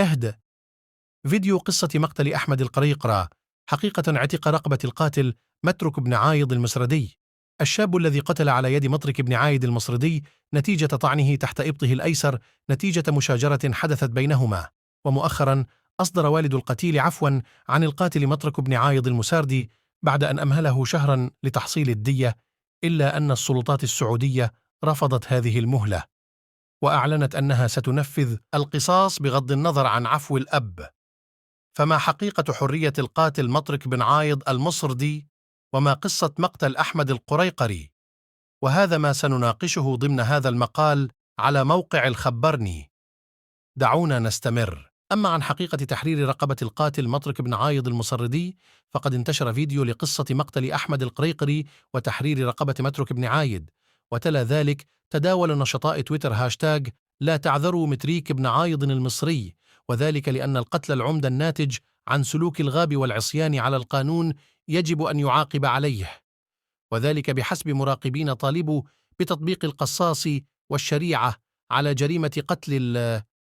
اهد. فيديو قصة مقتل أحمد القريقرة. حقيقة عتق رقبة القاتل مترك بن عايض المصردي، الشاب الذي قتل على يد مطرك بن عايد المصردي نتيجة طعنه تحت إبطه الأيسر نتيجة مشاجرة حدثت بينهما. ومؤخرا أصدر والد القتيل عفوا عن القاتل مطرك بن عايض المساردي بعد أن أمهله شهرا لتحصيل الدية، إلا أن السلطات السعودية رفضت هذه المهلة، وأعلنت أنها ستنفذ القصاص بغض النظر عن عفو الأب. فما حقيقة حرية القاتل مطرك بن عايض المصردي؟ وما قصة مقتل أحمد القريقري؟ وهذا ما سنناقشه ضمن هذا المقال على موقع الخبرني. دعونا نستمر. أما عن حقيقة تحرير رقبة القاتل مطرك بن عايض المصردي، فقد انتشر فيديو لقصة مقتل أحمد القريقري وتحرير رقبة مترك بن عايد، وتلا ذلك تداول نشطاء تويتر هاشتاج لا تعذروا متريك بن عايض المصري، وذلك لأن القتل العمد الناتج عن سلوك الغاب والعصيان على القانون يجب أن يعاقب عليه، وذلك بحسب مراقبين طالبوا بتطبيق القصاص والشريعة على جريمة قتل